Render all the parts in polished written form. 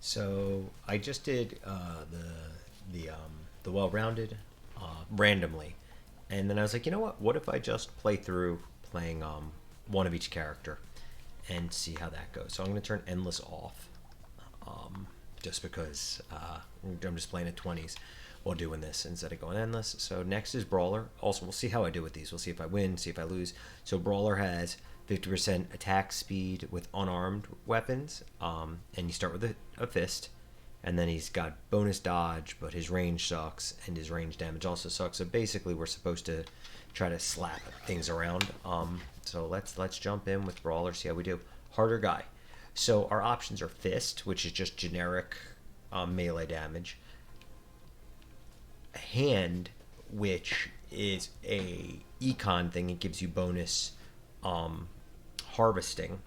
So I just did the well-rounded randomly, and then I was like, you know what? What if I just play through playing one of each character and see how that goes? So I'm going to turn endless off, just because I'm just playing at 20s while doing this instead of going endless. So next is Brawler. Also, we'll see how I do with these. We'll see if I win, see if I lose. So Brawler has 50% attack speed with unarmed weapons, and you start with a fist, and then he's got bonus dodge, but his range sucks, and his range damage also sucks. So basically, we're supposed to try to slap things around. So let's jump in with Brawler, see how we do. Harder guy. So our options are fist, which is just generic melee damage. Hand, which is a econ thing. It gives you bonus harvesting.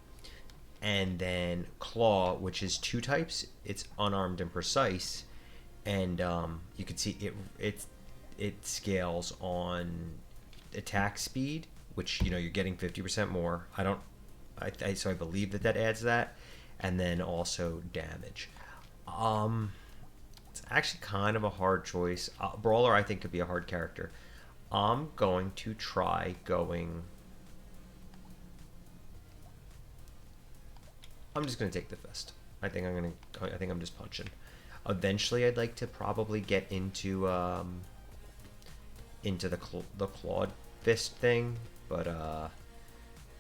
And then claw, which is two types. It's unarmed and precise, and you can see it scales on attack speed, which you're getting 50% more. So I believe that adds that, and then also damage. It's actually kind of a hard choice. Brawler, I think, could be a hard character. I'm going to try going. I'm just gonna take the fist. I think I'm just punching. Eventually, I'd like to probably get into the clawed fist thing, but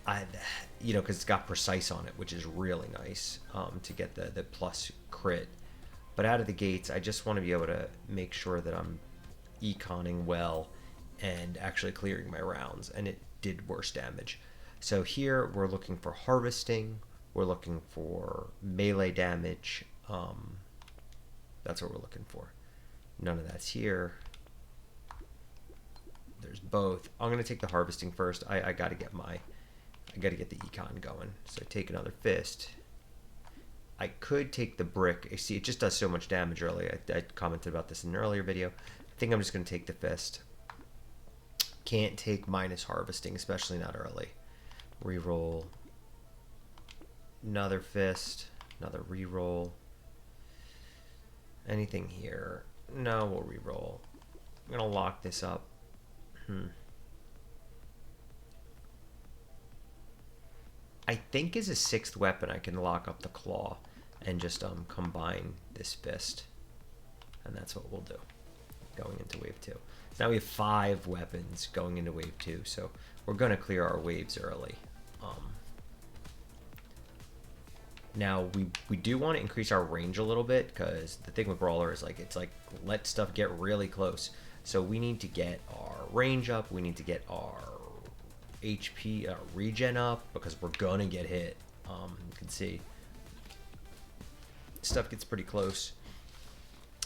because it's got precise on it, which is really nice to get the plus crit. But out of the gates, I just want to be able to make sure that I'm econing well and actually clearing my rounds, and it did worse damage. So here we're looking for harvesting. We're looking for melee damage. That's what we're looking for. None of that's here. There's both. I'm gonna take the harvesting first. I gotta get the econ going. So take another fist. I could take the brick. You see, it just does so much damage early. I commented about this in an earlier video. I think I'm just gonna take the fist. Can't take minus harvesting, especially not early. Reroll. Another fist, another reroll. Anything here? No, we'll reroll. I'm gonna lock this up. I think as a sixth weapon, I can lock up the claw and just combine this fist, and that's what we'll do going into wave 2. So now we have 5 weapons going into wave 2, so we're gonna clear our waves early. Now, we do want to increase our range a little bit, because the thing with Brawler is it's like let stuff get really close. So we need to get our range up, we need to get our HP regen up, because we're going to get hit. You can see stuff gets pretty close.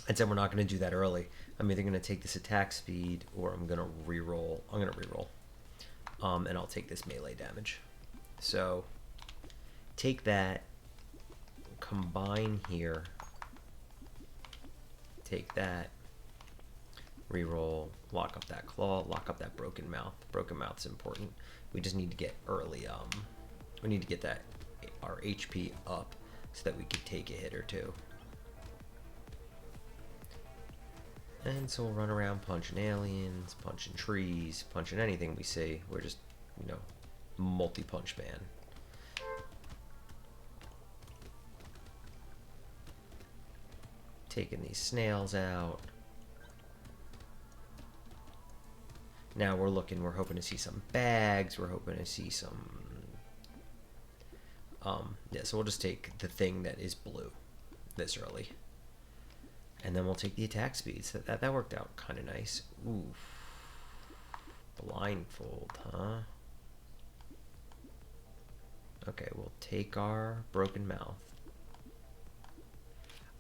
And so we're not going to do that early. I'm either going to take this attack speed, or I'm going to reroll. I'm going to reroll. And I'll take this melee damage. So take that. Combine here, take that, reroll, lock up that claw, lock up that broken mouth. Broken mouth's important. We just need to get early, we need to get our HP up so that we can take a hit or two. And so we'll run around punching aliens, punching trees, punching anything we see. We're just, multi-punch man. Taking these snails out. Now we're hoping to see some bags, we're hoping to see some so we'll just take the thing that is blue this early. And then we'll take the attack speeds. That worked out kind of nice. Ooh. Blindfold, huh? Okay, we'll take our broken mouth.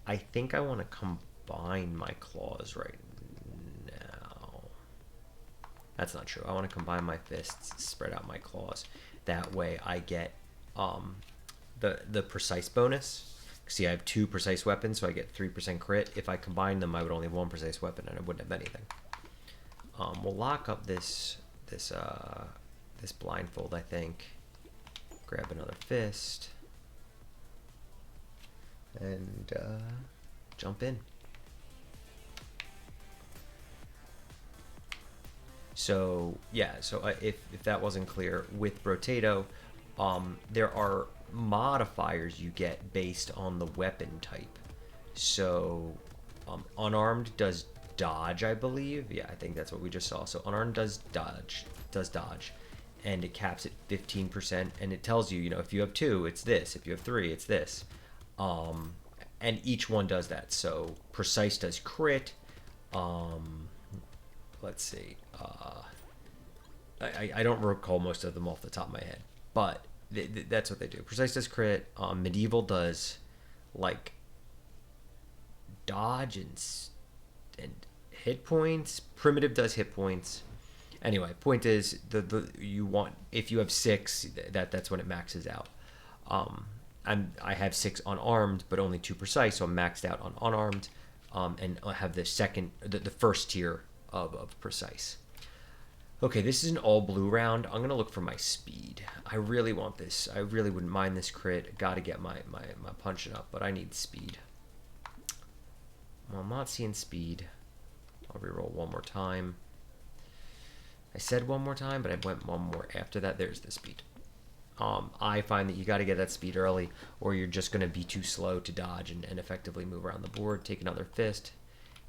I think I want to combine my claws right now. That's not true. I want to combine my fists, spread out my claws. That way I get the precise bonus. See, I have 2 precise weapons, so I get 3% crit. If I combine them, I would only have 1 precise weapon, and I wouldn't have anything. We'll lock up this blindfold, I think. Grab another fist. and jump in. So yeah, so if that wasn't clear, with Brotato, there are modifiers you get based on the weapon type. So unarmed does dodge, I believe. Yeah, I think that's what we just saw. So unarmed does dodge, and it caps at 15%, and it tells you, if you have 2, it's this. If you have 3, it's this. And each one does that. So precise does crit. Let's see. I don't recall most of them off the top of my head, but that's what they do. Precise does crit. Medieval does like dodge and hit points. Primitive does hit points. Anyway, point is you want, if you have 6, that's when it maxes out. I have 6 unarmed, but only 2 precise, so I'm maxed out on unarmed, and I have the first tier of precise. Okay, this is an all blue round. I'm gonna look for my speed. I really want this. I really wouldn't mind this crit. Got to get my punching up, but I need speed. Well, I'm not seeing speed. I'll reroll one more time. I said one more time, but I went one more after that. There's the speed. I find that you got to get that speed early, or you're just going to be too slow to dodge and effectively move around the board. Take another fist.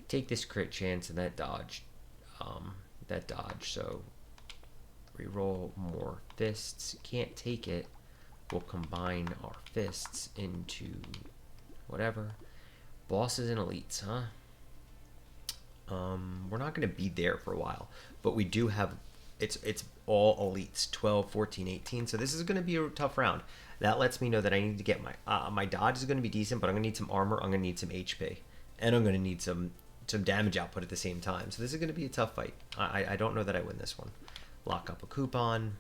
Take this crit chance and that dodge. So reroll more fists. Can't take it. We'll combine our fists into whatever. Bosses and elites, huh? We're not going to be there for a while, but we do have, it's all elites, 12, 14, 18, so this is going to be a tough round. That lets me know that I need to get my dodge is going to be decent, but I'm going to need some armor, I'm going to need some HP, and I'm going to need some damage output at the same time, so this is going to be a tough fight. I don't know that I win this one. Lock up a coupon.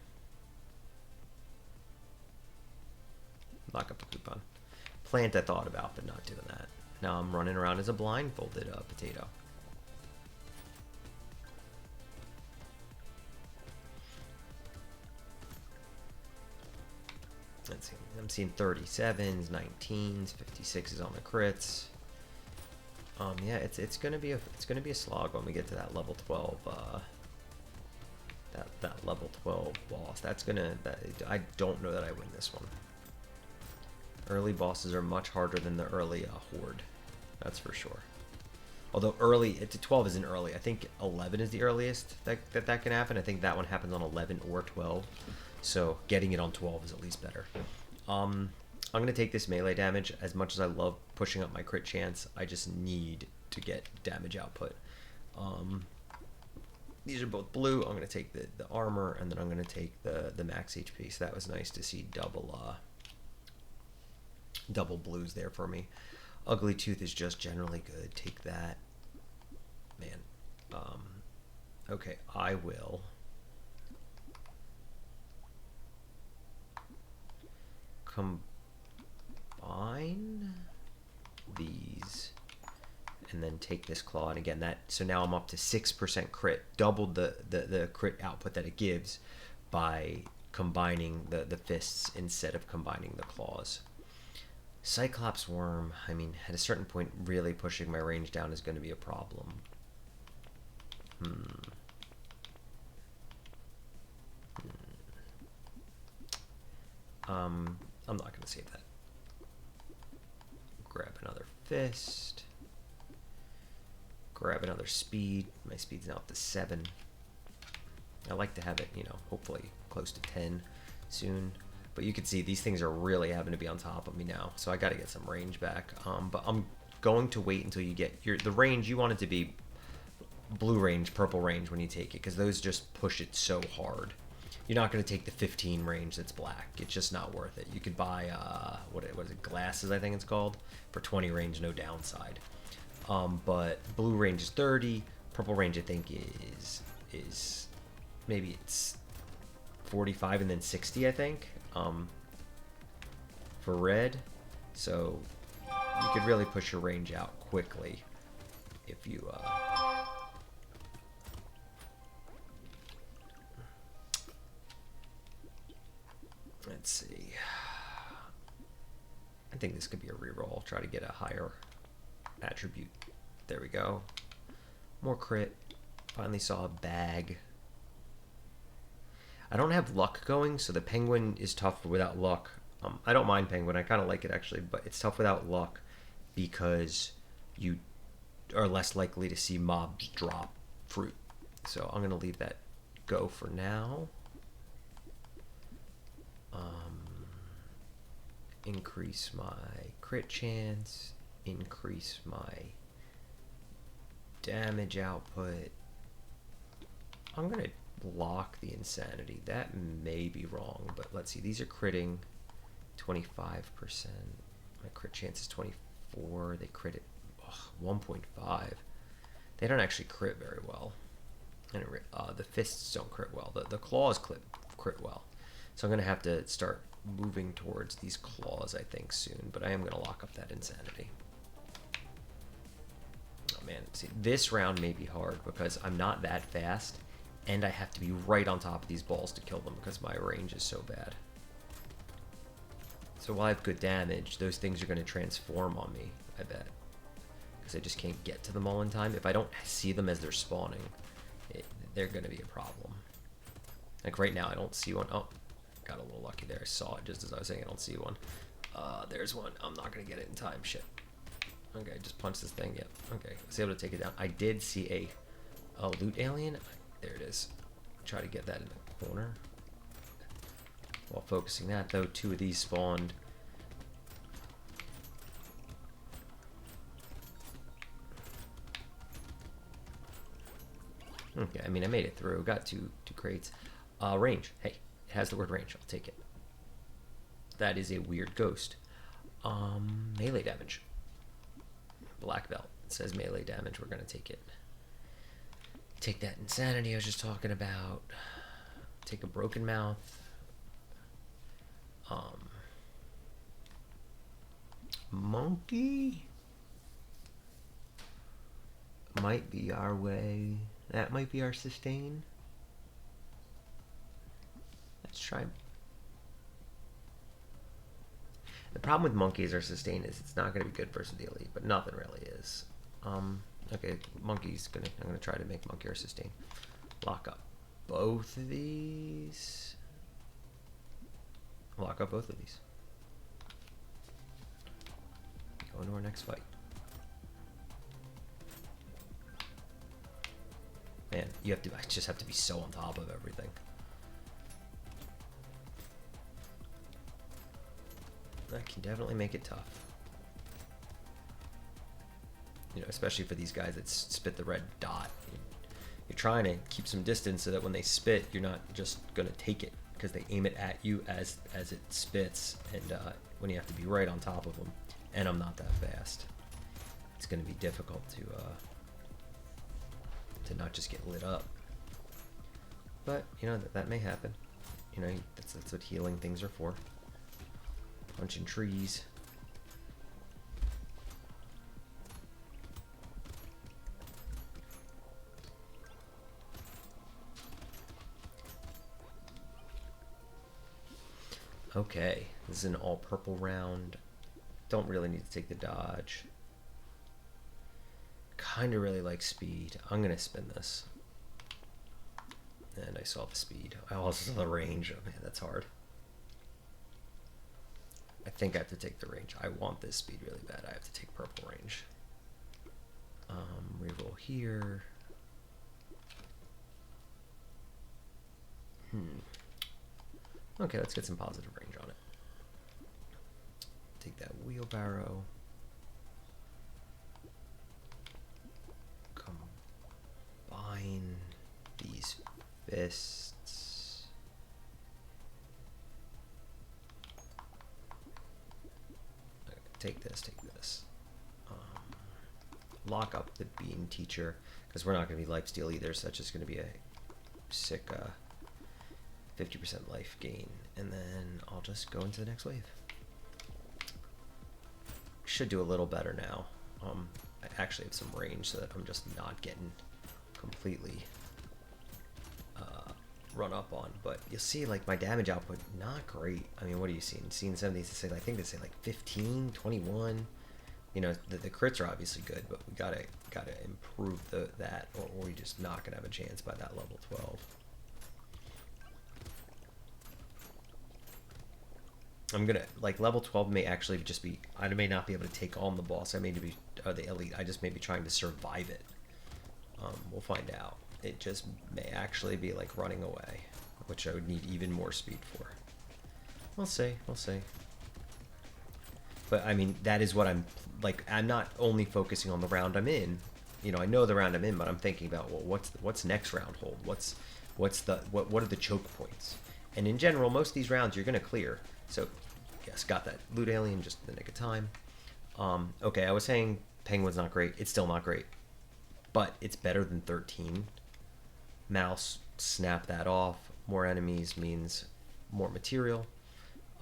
Plant I thought about, but not doing that. Now I'm running around as a blindfolded potato. Let's see. I'm seeing 37s, 19s, 56s on the crits. Yeah, it's gonna be a slog when we get to that level 12. That level 12 boss. I don't know that I win this one. Early bosses are much harder than the early horde. That's for sure. Although early, 12 isn't early. I think 11 is the earliest that can happen. I think that one happens on 11 or 12. So getting it on 12 is at least better. I'm going to take this melee damage. As much as I love pushing up my crit chance, I just need to get damage output. These are both blue. I'm going to take the armor, and then I'm going to take the max HP. So that was nice to see double blues there for me. Ugly Tooth is just generally good. Take that. Man. Okay, I will combine these and then take this claw, and again so now I'm up to 6% crit, doubled the crit output that it gives by combining the fists instead of combining the claws. Cyclops Worm, I mean, at a certain point really pushing my range down is going to be a problem. I'm not going to save that. Grab another fist. Grab another speed. My speed's now up to 7. I like to have it, hopefully close to 10 soon. But you can see these things are really having to be on top of me now. So I got to get some range back. But I'm going to wait until you get the range. You want it to be blue range, purple range when you take it, because those just push it so hard. You're not going to take the 15 range that's black. It's just not worth it. You could buy, what is it, glasses, I think it's called, for 20 range, no downside. But blue range is 30. Purple range, I think, is maybe it's 45 and then 60, I think, for red. So you could really push your range out quickly if you... Let's see. I think this could be a reroll. I'll try to get a higher attribute. There we go. More crit. Finally saw a bag. I don't have luck going, so the penguin is tough without luck. I don't mind penguin. I kind of like it actually, but it's tough without luck because you are less likely to see mobs drop fruit. So I'm going to leave that go for now. Increase my crit chance, increase my damage output. I'm going to block the insanity. That may be wrong, but let's see. These are critting 25%. My crit chance is 24. They crit at 1.5. They don't actually crit very well. And the fists don't crit well. The claws crit well. So I'm going to have to start moving towards these claws, I think, soon. But I am going to lock up that insanity. Oh, man. See, this round may be hard because I'm not that fast. And I have to be right on top of these balls to kill them because my range is so bad. So while I have good damage, those things are going to transform on me, I bet. Because I just can't get to them all in time. If I don't see them as they're spawning, they're going to be a problem. Like right now, I don't see one. Oh, got a little lucky there. I saw it just as I was saying I don't see one. There's one. I'm not going to get it in time. Shit. Okay, just punch this thing. Yep. Okay, I was able to take it down. I did see a loot alien. There it is. Try to get that in the corner. While focusing that, though, 2 of these spawned. Okay, I mean, I made it through. Got two crates. Range. Hey, it has the word range. I'll take it. That is a weird ghost. Melee damage. Black belt. It says melee damage. We're going to take it. Take that insanity I was just talking about. Take a broken mouth. Monkey might be our way. That might be our sustain. Let's try. The problem with monkeys or sustain is it's not going to be good versus the elite, but nothing really is. Okay, monkey's I'm gonna try to make monkey or sustain. Lock up both of these. Lock up both of these. Go into our next fight. Man, I just have to be so on top of everything. That can definitely make it tough. You know, especially for these guys that spit the red dot. You're trying to keep some distance so that when they spit, you're not just gonna take it because they aim it at you as it spits, and when you have to be right on top of them, and I'm not that fast, it's gonna be difficult to not just get lit up. But you know that may happen. You know, that's what healing things are for. Punching trees. Okay, this is an all purple round. Don't really need to take the dodge. Kind of really like speed. I'm gonna spin this. And I saw the speed. I also saw the range. Oh man, that's hard. I think I have to take the range. I want this speed really bad. I have to take purple range. Reroll here. Okay, let's get some positive range on it. Take that wheelbarrow. Combine these fists. Okay, take this, take this. Lock up the bean teacher, because we're not going to be lifesteal either, so that's just going to be a sick 50% life gain, and then I'll just go into the next wave. Should do a little better now. I actually have some range so that I'm just not getting completely run up on. But you'll see, like, my damage output, not great. I mean, what are you seeing? Seeing some of these, I think they say like 15, 21. You know, the crits are obviously good, but we gotta improve that, or we're just not gonna have a chance by that level 12. I'm gonna, like, level 12 may actually just be, I may not be able to take on the boss. I may be, or the elite. I just may be trying to survive it. We'll find out. It just may actually be like running away, which I would need even more speed for. We'll see. We'll see. But I mean, that is what I'm like. I'm not only focusing on the round I'm in. You know, I know the round I'm in, but I'm thinking about, well, what's next round hold? What are the choke points? And in general, most of these rounds you're gonna clear. So, yes, got that loot alien just in the nick of time. Okay, I was saying Penguin's not great. It's still not great, but it's better than 13. Mouse, snap that off. More enemies means more material.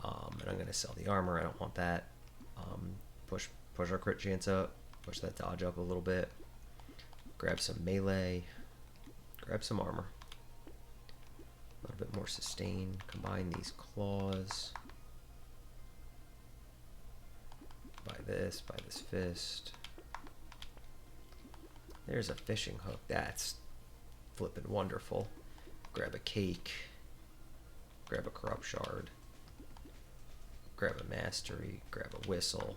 And I'm gonna sell the armor. I don't want that. Push our crit chance up. Push that dodge up a little bit. Grab some melee. Grab some armor. A little bit more sustain. Combine these claws. Buy this fist. There's a fishing hook. That's flippin' wonderful. Grab a cake. Grab a corrupt shard. Grab a mastery. Grab a whistle.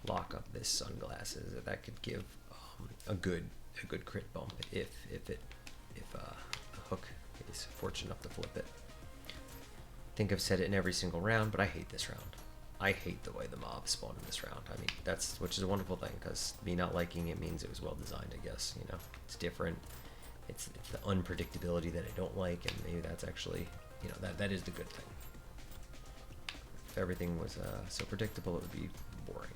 Lock up this sunglasses. That could give a good crit bump if a hook is fortunate enough to flip it. I think I've said it in every single round, but I hate this round. I hate the way the mobs spawn in this round. I mean, which is a wonderful thing, because me not liking it means it was well designed, I guess. You know, it's different. It's the unpredictability that I don't like, and maybe that's actually, you know, that is the good thing. If everything was so predictable, it would be boring.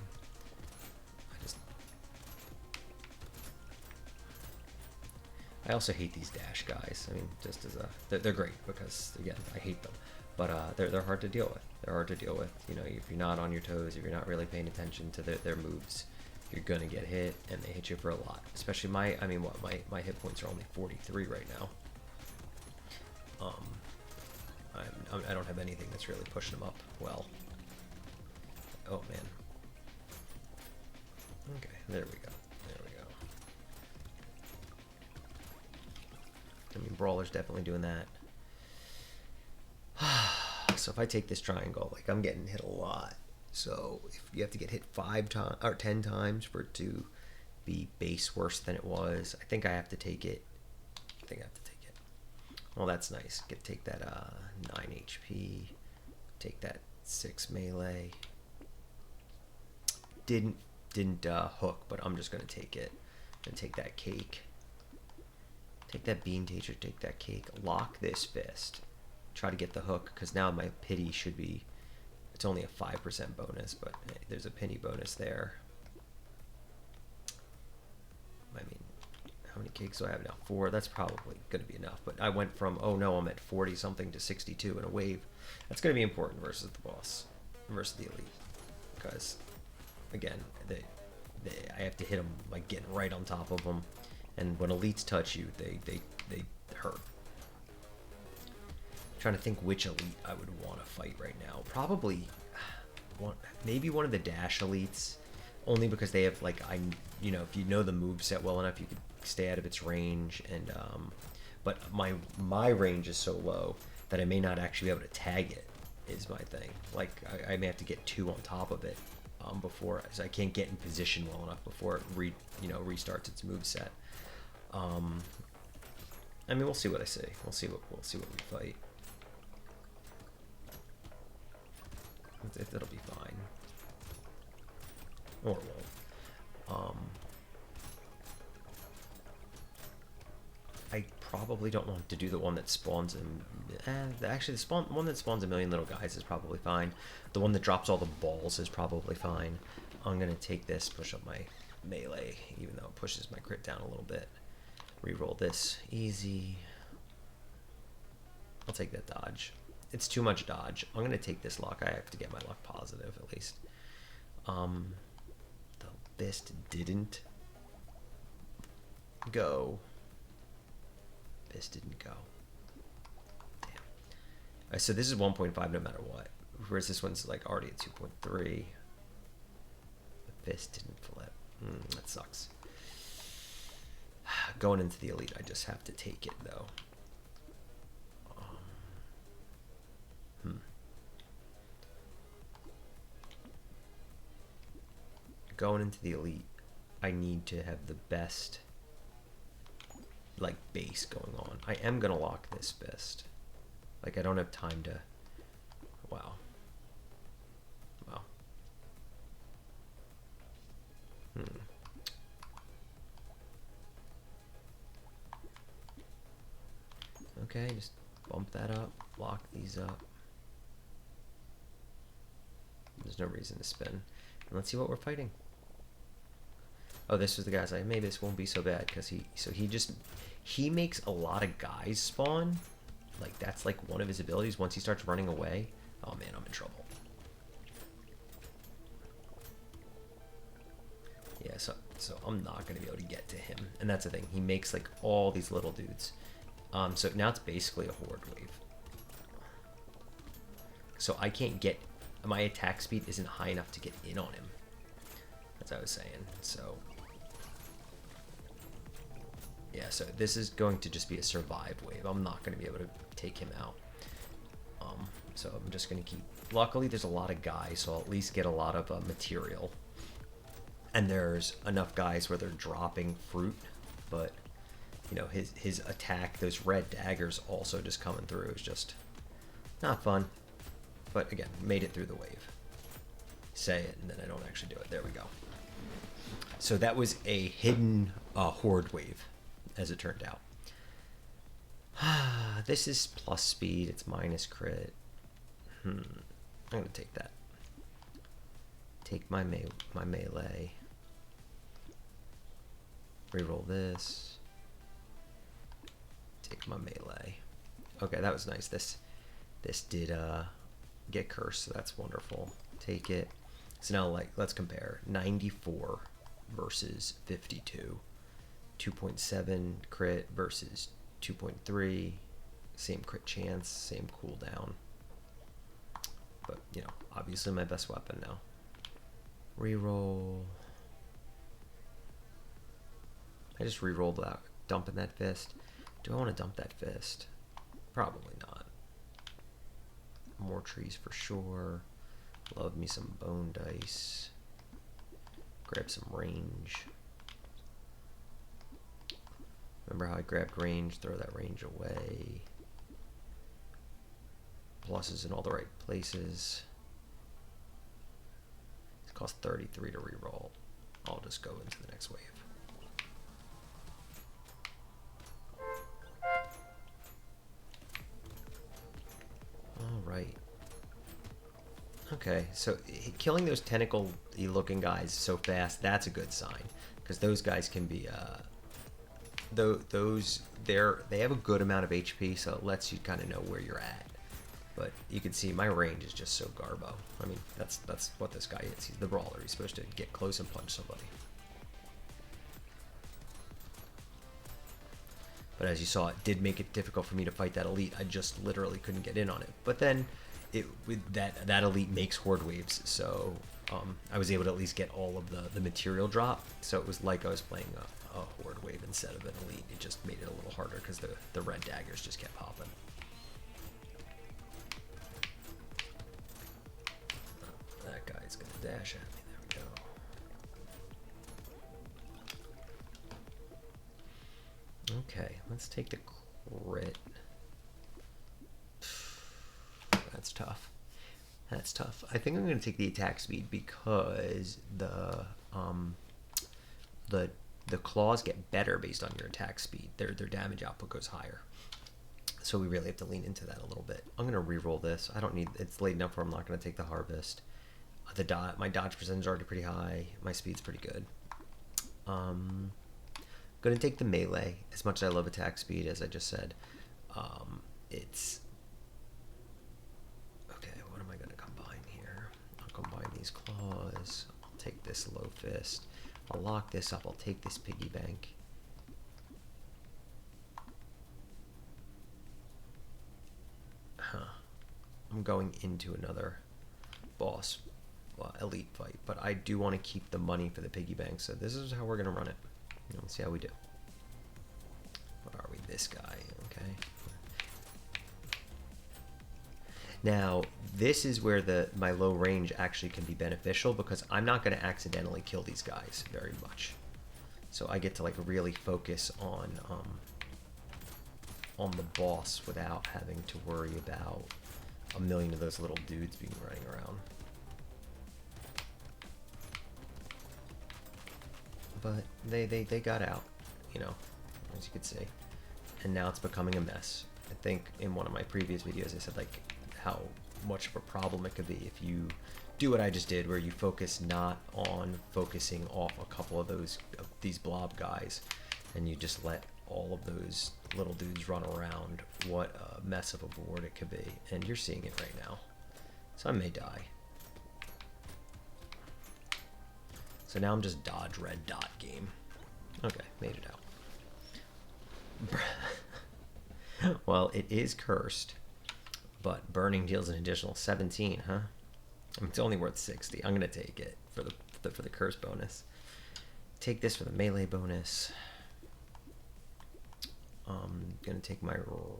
I also hate these dash guys. I mean, just as they're great because, again, I hate them, but they're hard to deal with. They're hard to deal with. You know, if you're not on your toes, if you're not really paying attention to their moves, you're gonna get hit, and they hit you for a lot. Especially my hit points are only 43 right now. I don't have anything that's really pushing them up well. Oh man. Okay, there we go. I mean, Brawler's definitely doing that. So if I take this triangle, like, I'm getting hit a lot. So if you have to get hit 5 times or 10 times for it to be base worse than it was, I think I have to take it. Well, that's nice. Take that 9 HP. Take that 6 melee. Didn't hook, but I'm just gonna take it and take that cake. Take that bean taser, take that cake, lock this fist, try to get the hook, because now my pity should be, it's only a 5% bonus, but hey, there's a penny bonus there. I mean, how many cakes do I have now? 4, that's probably going to be enough, but I went from, oh no, I'm at 40 something to 62 in a wave. That's going to be important versus the boss, versus the elite, because, again, I have to hit them, like, getting right on top of them. And when elites touch you, they hurt. I'm trying to think which elite I would want to fight right now. Probably maybe one of the dash elites, only because they have, like, you know, if you know the moveset well enough, you could stay out of its range. And but my range is so low that I may not actually be able to tag it. Is my thing. Like, I may have to get 2 on top of it before, so I can't get in position well enough before it restarts its moveset. I mean, we'll see what I say. We'll see what we fight. It'll be fine. Or it won't. I probably don't want to do the one that spawns actually, one that spawns a million little guys is probably fine. The one that drops all the balls is probably fine. I'm gonna take this, push up my melee, even though it pushes my crit down a little bit. Reroll this, easy. I'll take that dodge. It's too much dodge. I'm gonna take this luck. I have to get my luck positive at least. The fist didn't go. fist didn't go. Damn. So this is 1.5 no matter what. Whereas this one's like already at 2.3. The fist didn't flip. That sucks. Going into the elite, I just have to take it though. Going into the elite, I need to have the best like base going on. I am gonna lock this fist. Like I don't have time to. Wow. Wow. Okay, just bump that up, lock these up. There's no reason to spin. And let's see what we're fighting. Oh, this was the guy's like, maybe this won't be so bad because he makes a lot of guys spawn. Like that's like one of his abilities. Once he starts running away, oh man, I'm in trouble. Yeah, so I'm not gonna be able to get to him, and that's the thing. He makes like all these little dudes. So now it's basically a horde wave. So I can't get, my attack speed isn't high enough to get in on him, as I was saying. So yeah, so this is going to just be a survive wave. I'm not going to be able to take him out. So I'm just going to keep, luckily there's a lot of guys, so I'll at least get a lot of material. And there's enough guys where they're dropping fruit, but you know, his attack, those red daggers also just coming through is just not fun. But again, made it through the wave. Say it, and then I don't actually do it. There we go. So that was a hidden horde wave, as it turned out. This is plus speed. It's minus crit. I'm gonna take that. Take my melee. Reroll this. Take my melee. Okay, that was nice. This did get cursed, so that's wonderful. Take it. So now, like, let's compare 94 versus 52. 2.7 crit versus 2.3. Same crit chance, same cooldown. But, you know, obviously my best weapon now. Reroll. I just rerolled that, dumping that fist. Do I want to dump that fist? Probably not. More trees for sure. Love me some bone dice. Grab some range. Remember how I grabbed range? Throw that range away. Pluses in all the right places. It costs 33 to reroll. I'll just go into the next wave. Alright. Okay, so killing those tentacle-y looking guys so fast, that's a good sign. Because those guys can be, they have a good amount of HP, so it lets you kind of know where you're at. But you can see my range is just so garbo. I mean, that's what this guy is. He's the brawler. He's supposed to get close and punch somebody. But as you saw, it did make it difficult for me to fight that elite. I just literally couldn't get in on it. But then, with that elite makes horde waves, so I was able to at least get all of the material drop. So it was like I was playing a horde wave instead of an elite. It just made it a little harder because the red daggers just kept popping. That guy's gonna dash at me. There we go. Okay, let's take the crit. That's tough. That's tough. I think I'm going to take the attack speed because the claws get better based on your attack speed. Their damage output goes higher. So we really have to lean into that a little bit. I'm going to re-roll this. I don't need, it's late enough where I'm not going to take the harvest. My dodge percentage is already pretty high. My speed's pretty good. Going to take the melee. As much as I love attack speed, as I just said, it's okay. What am I going to combine here? I'll combine these claws. I'll take this low fist. I'll lock this up. I'll take this piggy bank. I'm going into another boss elite fight, but I do want to keep the money for the piggy bank, so this is how we're gonna run it. Let's see how we do. What are we? This guy, okay. Now, this is where my low range actually can be beneficial, because I'm not going to accidentally kill these guys very much. So I get to like really focus on the boss without having to worry about a million of those little dudes being running around. But they got out, you know, as you can see. And now it's becoming a mess. I think in one of my previous videos I said like how much of a problem it could be if you do what I just did, where you focus not on focusing off a couple of these blob guys, and you just let all of those little dudes run around. What a mess of a board it could be, and you're seeing it right now. So I may die. So now I'm just dodge red dot game. Okay, made it out. Well, it is cursed, but burning deals an additional 17, huh? It's only worth 60. I'm gonna take it for the curse bonus. Take this for the melee bonus. Gonna take my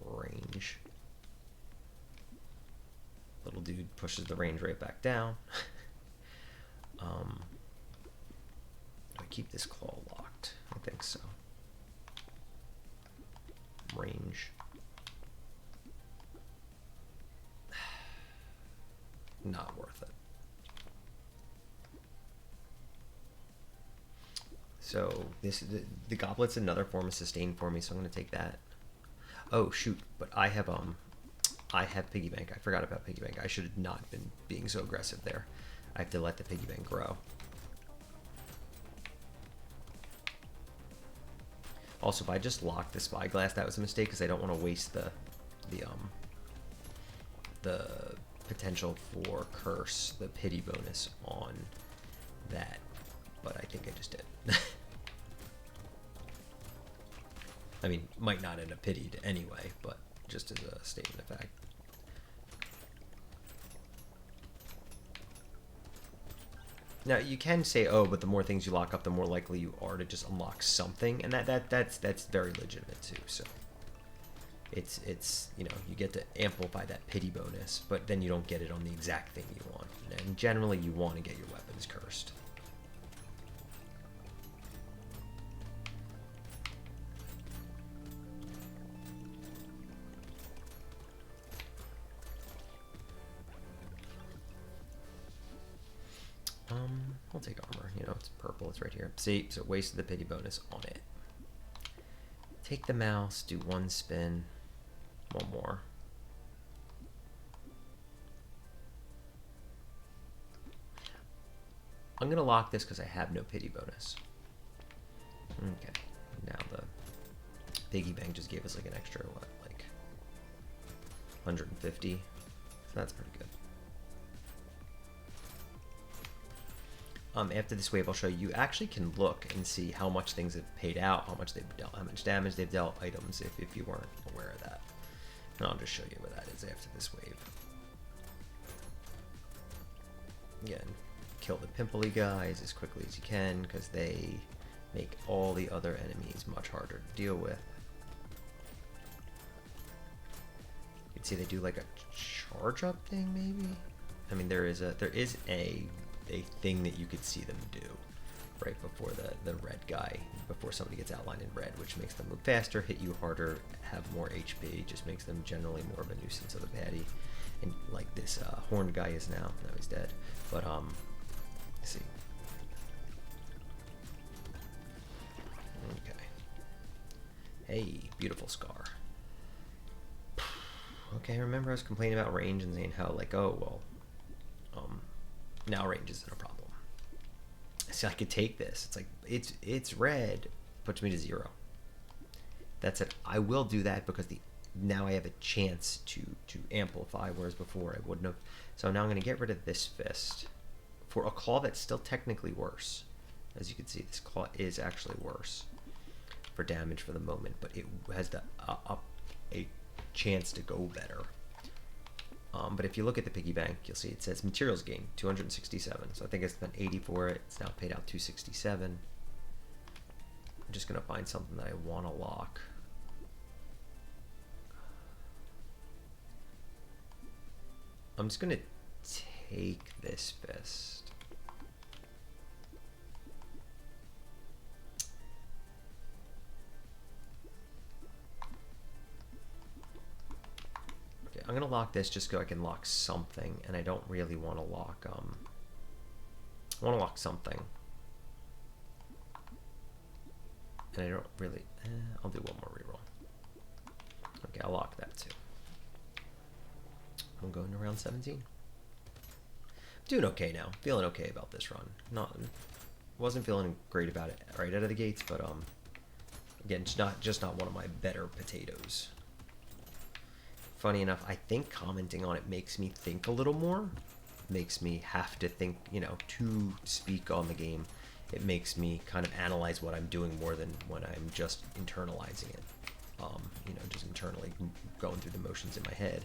range. Little dude pushes the range right back down. I keep this claw locked. I think so. Range. Not worth it. So the goblet's another form of sustain for me, so I'm gonna take that. Oh shoot! But I have piggy bank. I forgot about piggy bank. I should have not been being so aggressive there. I have to let the piggy bank grow. Also, if I just locked the spyglass, that was a mistake, because I don't want to waste the potential for curse, the pity bonus on that. But I think I just did. I mean, might not end up pitied anyway, but just as a statement of fact. Now you can say, oh, but the more things you lock up, the more likely you are to just unlock something, and that's very legitimate too. So it's you know, you get to amplify that pity bonus, but then you don't get it on the exact thing you want. And generally, you want to get your weapons cursed. I'll take armor, you know, it's purple, it's right here. See, so wasted the pity bonus on it. Take the mouse, do one spin, one more. I'm gonna lock this because I have no pity bonus. Okay, now the piggy bank just gave us like an extra, what, like 150? So that's pretty good. After this wave, I'll show you. You actually can look and see how much things have paid out, how much they've dealt, how much damage they've dealt items, if you weren't aware of that. And I'll just show you what that is after this wave. Again, kill the pimply guys as quickly as you can, because they make all the other enemies much harder to deal with. You can see they do like a charge up thing, maybe? I mean, there is a thing that you could see them do right before the red guy, before somebody gets outlined in red, which makes them move faster, hit you harder, have more HP, just makes them generally more of a nuisance of the baddie. And like this horned guy is now he's dead. But let's see. Okay. Hey, beautiful scar. Okay, remember I was complaining about range and saying how like, oh well, now range isn't a problem. So I could take this. It's like it's red, puts me to 0. That's it. I will do that because now I have a chance to amplify, whereas before I wouldn't have. So now I'm going to get rid of this fist for a claw that's still technically worse. As you can see, this claw is actually worse for damage for the moment, but it has a chance to go better But if you look at the piggy bank, you'll see it says materials gain 267. So I think I spent 80 for it. It's now paid out 267. I'm just gonna find something that I want to lock. I'm just gonna take this fist. Okay, I'm gonna lock this just so I can lock something, and I don't really want to lock I want to lock something, and I don't really. I'll do one more reroll. Okay, I'll lock that too. I'm going to round 17. Doing okay now. Feeling okay about this run. Wasn't feeling great about it right out of the gates, but again, just not one of my better potatoes. Funny enough, I think commenting on it makes me think a little more. Makes me have to think, to speak on the game. It makes me kind of analyze what I'm doing more than when I'm just internalizing it. Just internally going through the motions in my head.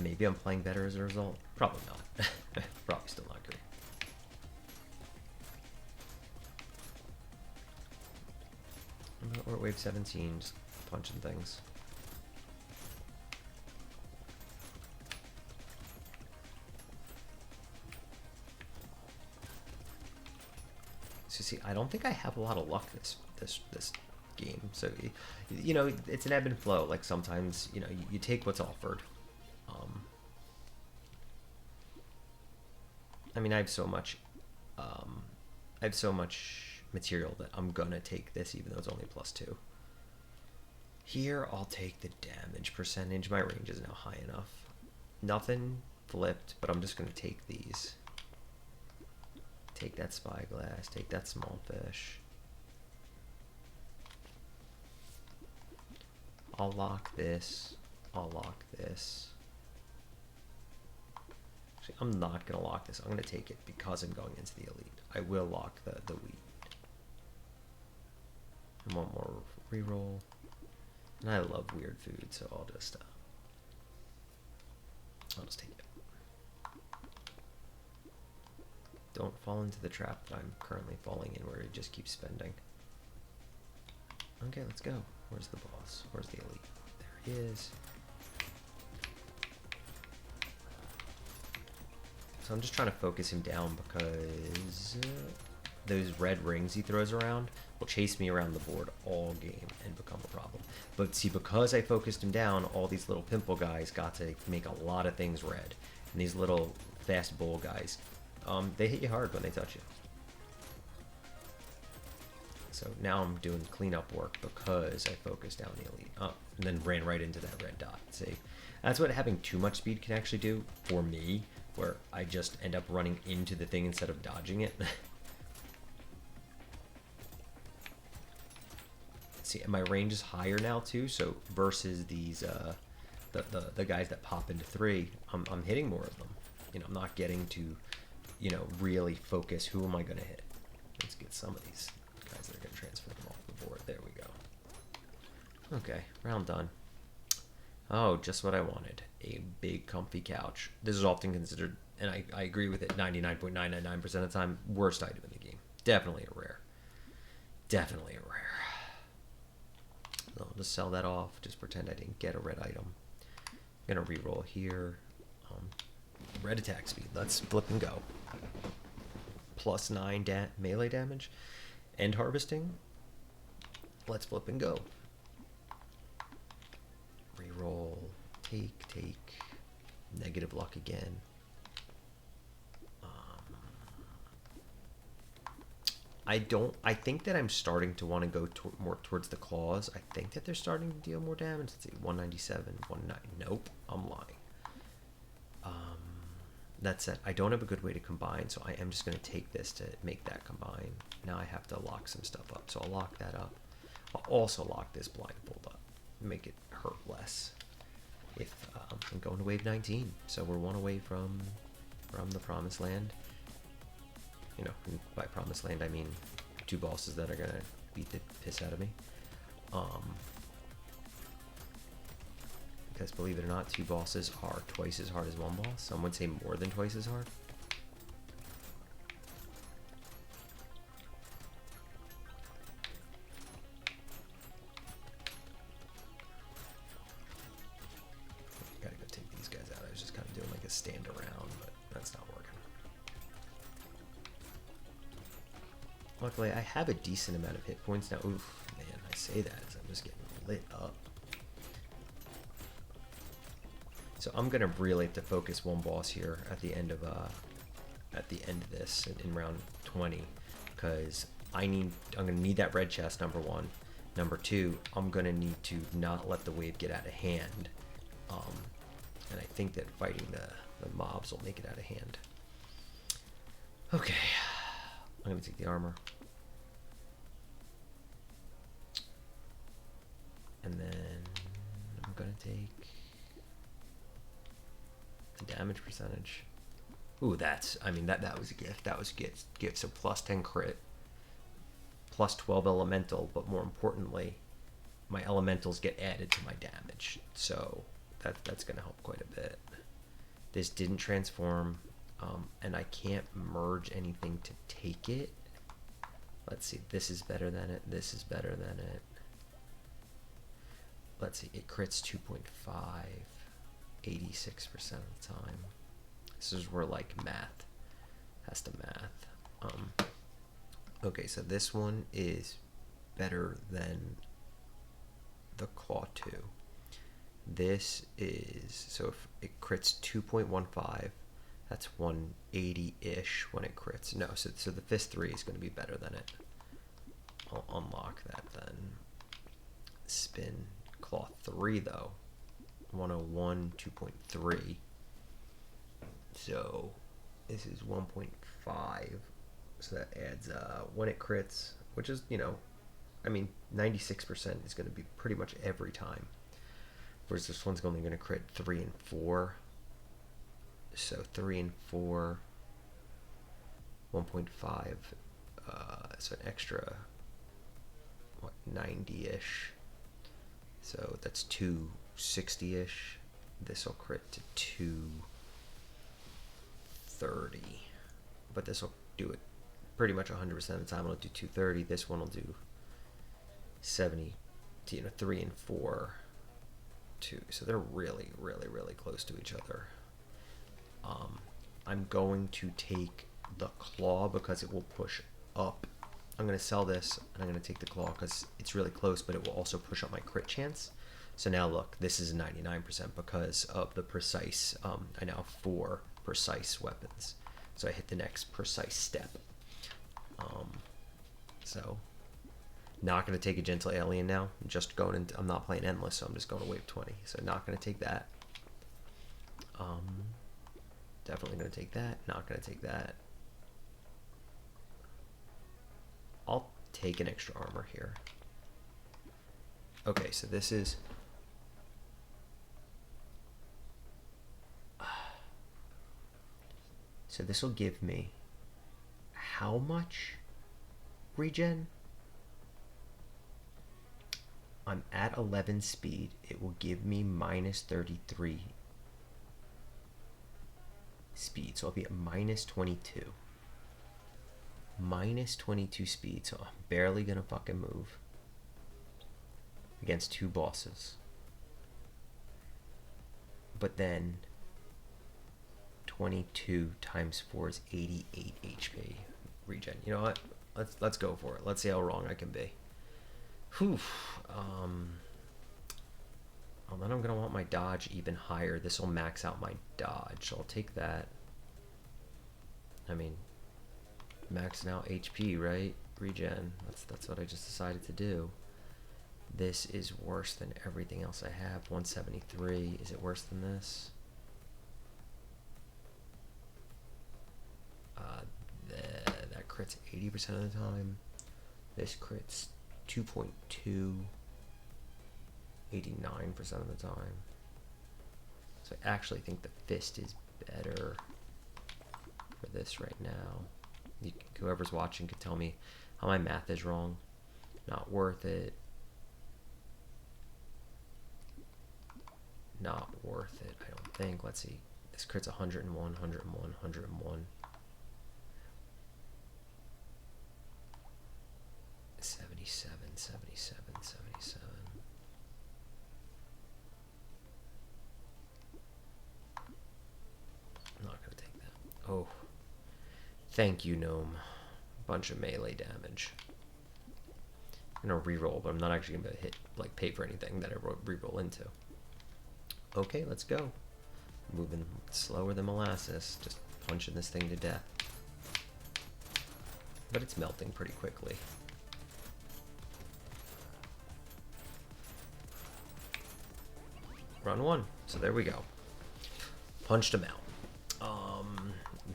Maybe I'm playing better as a result. Probably not. Probably still not great. We're at wave 17, just punching things. So see, I don't think I have a lot of luck this game. So it's an ebb and flow. Like sometimes you take what's offered. I mean, I have so much material that I'm gonna take this, even though it's only +2. Here, I'll take the damage percentage. My range is now high enough. Nothing flipped, but I'm just gonna take these. Take that spyglass. Take that small fish. I'll lock this. I'll lock this. Actually, I'm not going to lock this. I'm going to take it because I'm going into the elite. I will lock the wheat. And one more reroll. And I love weird food, so I'll just take it. Don't fall into the trap that I'm currently falling in, where you just keep spending. Okay, let's go. Where's the boss? Where's the elite? There he is. So I'm just trying to focus him down because those red rings he throws around will chase me around the board all game and become a problem. But see, because I focused him down, all these little pimple guys got to make a lot of things red. And these little fast bowl guys, they hit you hard when they touch you. So now I'm doing cleanup work because I focused down the elite. Oh, and then ran right into that red dot. See, that's what having too much speed can actually do for me, where I just end up running into the thing instead of dodging it. See, and my range is higher now too, so versus these the guys that pop into 3, I'm hitting more of them. I'm not getting to really focus who am I going to hit. Let's get some of these guys that are going to transfer them off the board. There we go. Okay, round done. Oh, just what I wanted. A big comfy couch. This is often considered, and I agree with it, 99.999% of the time, worst item in the game. Definitely a rare. Definitely a rare. So I'll just sell that off. Just pretend I didn't get a red item. I'm going to reroll here. Red attack speed. Let's flip and go. +9 melee damage. End harvesting. Let's flip and go. Reroll. Take. Negative luck again. I think that I'm starting to want to go more towards the claws. I think that they're starting to deal more damage. Let's see, 197, 190. Nope, I'm lying. That said, I don't have a good way to combine, so I am just going to take this to make that combine. Now I have to lock some stuff up, so I'll lock that up. I'll also lock this blindfold up, make it hurt less. If I'm going to wave 19, so we're one away from the promised land. By promised land I mean 2 bosses that are going to beat the piss out of me. because believe it or not, 2 bosses are twice as hard as 1 boss. Some would say more than twice as hard. Gotta go take these guys out. I was just kind of doing like a stand around, but that's not working. Luckily, I have a decent amount of hit points now. Oof, man, I say that as I'm just getting lit up. So I'm gonna really have to focus 1 boss here at the end of this in round 20, because I'm gonna need that red chest, number 1. Number 2, I'm gonna need to not let the wave get out of hand. And I think that fighting the mobs will make it out of hand. Okay, I'm gonna take the armor. And then I'm gonna take the damage percentage. Ooh, I mean, that was a gift. That was a gift. So plus 10 crit, plus 12 elemental, but more importantly, my elementals get added to my damage. So that's gonna help quite a bit. This didn't transform, and I can't merge anything to take it. Let's see, this is better than it, this is better than it. Let's see, it crits 2.5, 86% of the time. This is where like math has to math. Okay, so this one is better than the Claw 2. This is, so if it crits 2.15, that's 180-ish when it crits. No, so the Fist 3 is going to be better than it. I'll unlock that then. Spin Claw 3 though, 101, 2.3. So this is 1.5. So that adds when it crits, which is, you know, I mean, 96% is going to be pretty much every time. Whereas this one's only going to crit 3 and 4. So 3 and 4, 1.5. So an extra, what, 90-ish. So that's 260-ish. This will crit to 230. But this will do it pretty much 100% of the time. It'll do 230. This one will do 70, you know, 3 and 4. 2. So they're really, really, really close to each other. I'm going to take the Claw because it will push up. I'm going to sell this and I'm going to take the Claw because it's really close, but it will also push up my crit chance. So now look, this is 99% because of the precise, I now have 4 precise weapons. So I hit the next precise step. So not going to take a Gentle Alien now. I'm just going into, I'm not playing Endless, so I'm just going to wave 20. So not going to take that. Definitely going to take that. Not going to take that. I'll take an extra armor here. Okay, so this is... So this will give me how much regen? I'm at 11 speed. It will give me minus 33 speed. So I'll be at minus 22. Minus 22 speed. So I'm barely gonna fucking move against 2 bosses. But then 22 times 4 is 88 HP regen. You know what? Let's go for it. Let's see how wrong I can be. Whew. Well, then I'm gonna want my dodge even higher. This will max out my dodge, so I'll take that. I mean, maxing out HP, right? Regen. That's what I just decided to do. This is worse than everything else I have. 173. Is it worse than this? That crits 80% of the time. This crits 2.2, 89% of the time. So I actually think the Fist is better for this right now. Whoever's watching could tell me how my math is wrong. Not worth it. not worth it, I don't think. Let's see. This crit's 101, 101, 101. 77, 77, 77. I'm not gonna take that. Oh. Thank you, Gnome. Bunch of melee damage. I'm gonna reroll, but I'm not actually gonna hit, like, pay for anything that I reroll into. Okay, let's go. Moving slower than molasses, just punching this thing to death. But it's melting pretty quickly. Run one. So there we go. Punched him out.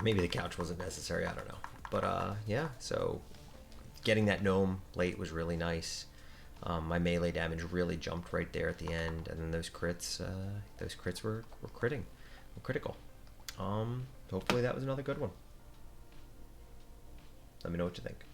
Maybe the couch wasn't necessary, I don't know. But yeah, so getting that gnome late was really nice. My melee damage really jumped right there at the end, and then those crits were critical. Hopefully that was another good one. Let me know what you think.